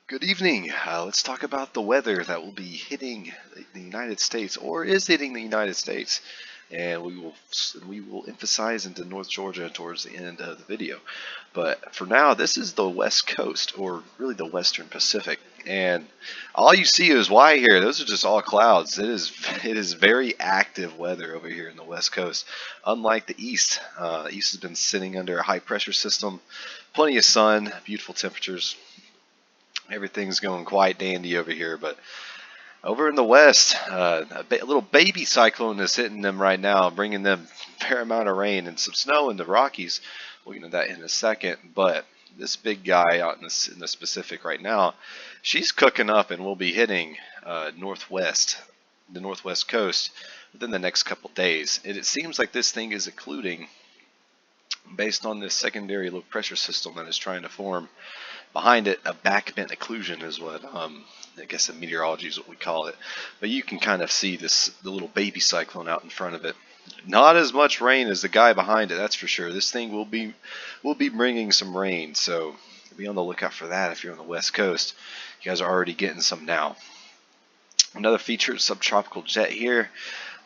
Good evening. Let's talk about the weather that will be hitting the United States or is hitting the United States. And we will emphasize into North Georgia towards the end of the video. But for now, this is the West Coast, or really the Western Pacific. And all you see is white here. Those are just all clouds. It is very active weather over here in the West Coast. Unlike the East, East has been sitting under a high pressure system, plenty of sun, beautiful temperatures. Everything's going quite dandy over here, but over in the west, a little baby cyclone is hitting them right now, bringing them a fair amount of rain and some snow in the Rockies. We'll get into that in a second, but this big guy out in the Pacific right now, she's cooking up and will be hitting the northwest coast within the next couple days. It seems like this thing is occluding based on this secondary low pressure system that is trying to form behind it. A backbent occlusion is what I guess in meteorology is what we call it. But you can kind of see the little baby cyclone out in front of it. Not as much rain as the guy behind it, that's for sure. This thing will be bringing some rain, so be on the lookout for that if you're on the west coast. You guys are already getting some now. Another feature is subtropical jet here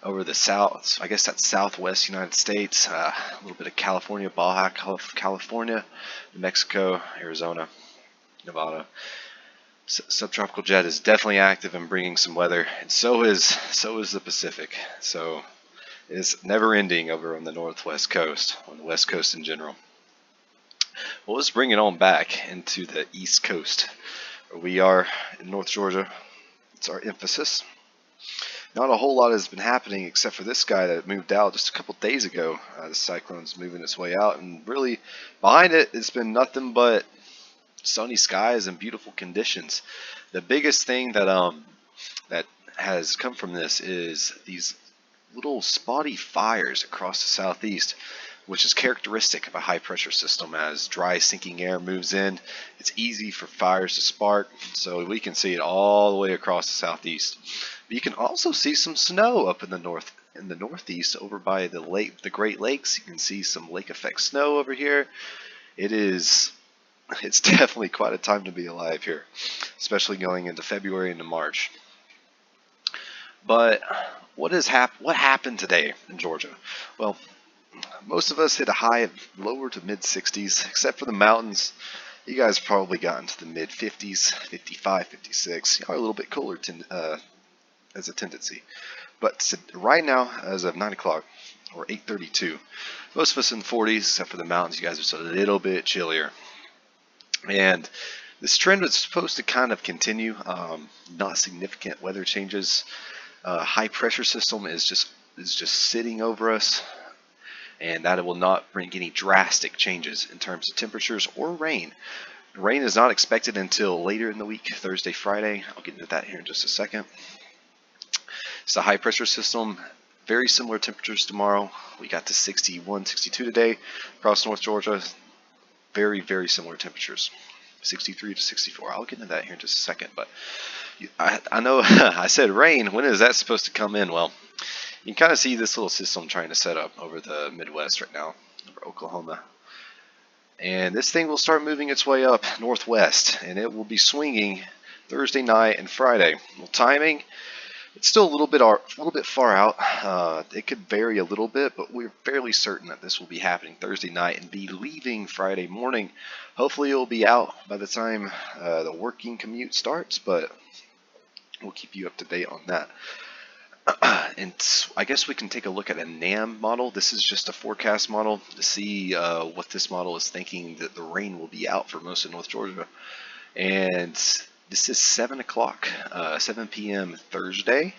over the south. I guess that's southwest United States. A little bit of California, Baja California, New Mexico, Arizona, Nevada. Subtropical jet is definitely active and bringing some weather, and so is the Pacific. So it's never ending over on the northwest coast, on the west coast in general. Well, let's bring it on back into the east coast, where we are in North Georgia. It's our emphasis. Not a whole lot has been happening except for this guy that moved out just a couple days ago. The cyclone's moving its way out, and really behind it, it's been nothing but sunny skies and beautiful conditions. The biggest thing that has come from this is these little spotty fires across the southeast, which is characteristic of a high pressure system. As dry sinking air moves in, it's easy for fires to spark, so we can see it all the way across the southeast. But you can also see some snow up in the northeast over by the Great Lakes. You can see some lake effect snow over here. It's definitely quite a time to be alive here, especially going into February into March. But what happened today in Georgia? Well, most of us hit a high of lower to mid 60s, except for the mountains. You guys probably got into the mid 50s, 55, 56. A little bit cooler as a tendency. But right now, as of 9 o'clock, or 8:32, most of us in the 40s, except for the mountains. You guys are just a little bit chillier. And this trend was supposed to kind of continue. Not significant weather changes. High pressure system is just sitting over us, and that it will not bring any drastic changes in terms of temperatures or rain. Rain is not expected until later in the week, Thursday, Friday. I'll get into that here in just a second. It's a high pressure system. Very similar temperatures tomorrow. We got to 61, 62 today across North Georgia. Very, very similar temperatures. 63 to 64. I'll get into that here in just a second. But I know I said rain. When is that supposed to come in? Well, you can kind of see this little system trying to set up over the Midwest right now, over Oklahoma. And this thing will start moving its way up northwest, and it will be swinging Thursday night and Friday. Well, timing, it's still a little bit far out. It could vary a little bit, but we're fairly certain that this will be happening Thursday night and be leaving Friday morning. Hopefully, it will be out by the time the working commute starts, but we'll keep you up to date on that. And I guess we can take a look at a NAM model. This is just a forecast model to see what this model is thinking that the rain will be out for most of North Georgia. And this is 7 o'clock, 7 p.m. Thursday.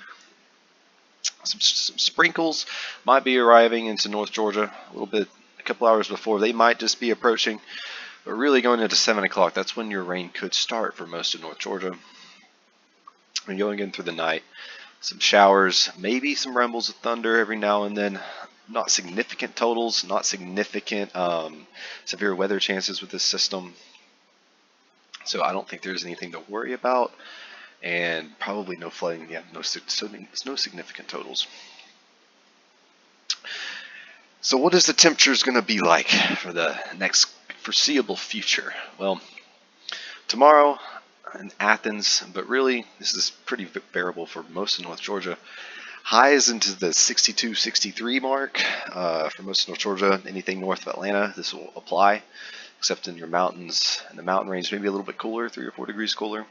Some sprinkles might be arriving into North Georgia a little bit, a couple hours before. They might just be approaching, but really going into 7 o'clock, that's when your rain could start for most of North Georgia. And going in through the night, some showers, maybe some rumbles of thunder every now and then. Not significant totals, not significant severe weather chances with this system. So I don't think there's anything to worry about, and probably no flooding. Yeah, no significant totals. So what is the temperatures going to be like for the next foreseeable future? Well, tomorrow, in Athens, but really this is pretty bearable for most of North Georgia. Highs into the 62, 63 mark for most of North Georgia. Anything north of Atlanta, this will apply, except in your mountains and the mountain range, maybe a little bit cooler, 3 or 4 degrees cooler.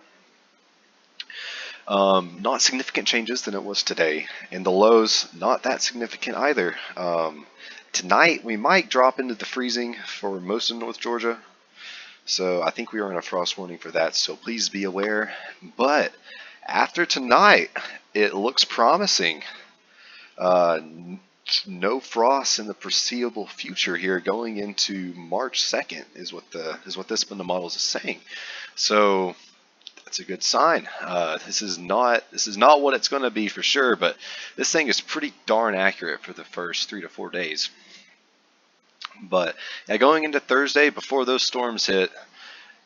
Not significant changes than it was today. And the lows, not that significant either. Tonight, we might drop into the freezing for most of North Georgia. So I think we are in a frost warning for that, so please be aware. But after tonight, it looks promising. No frost in the foreseeable future here going into March 2nd is what this models is saying. So that's a good sign. This is not what it's going to be for sure, but this thing is pretty darn accurate for the first 3 to 4 days. But yeah, going into Thursday, before those storms hit,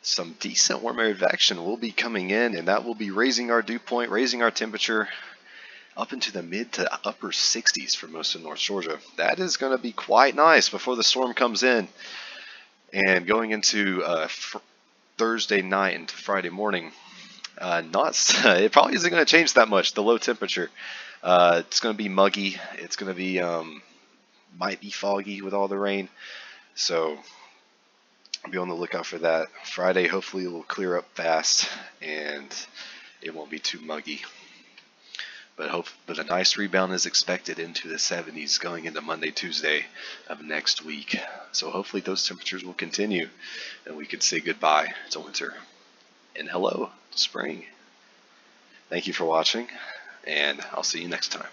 some decent warm air advection will be coming in, and that will be raising our dew point, raising our temperature up into the mid to upper 60s for most of North Georgia. That is going to be quite nice before the storm comes in. And going into Thursday night into Friday morning, it probably isn't going to change that much, the low temperature. It's going to be muggy. It's going to be might be foggy with all the rain, so be on the lookout for that. Friday, hopefully, it will clear up fast and it won't be too muggy. But a nice rebound is expected into the 70s going into Monday, Tuesday of next week. So hopefully those temperatures will continue and we can say goodbye to winter and hello to spring. Thank you for watching, and I'll see you next time.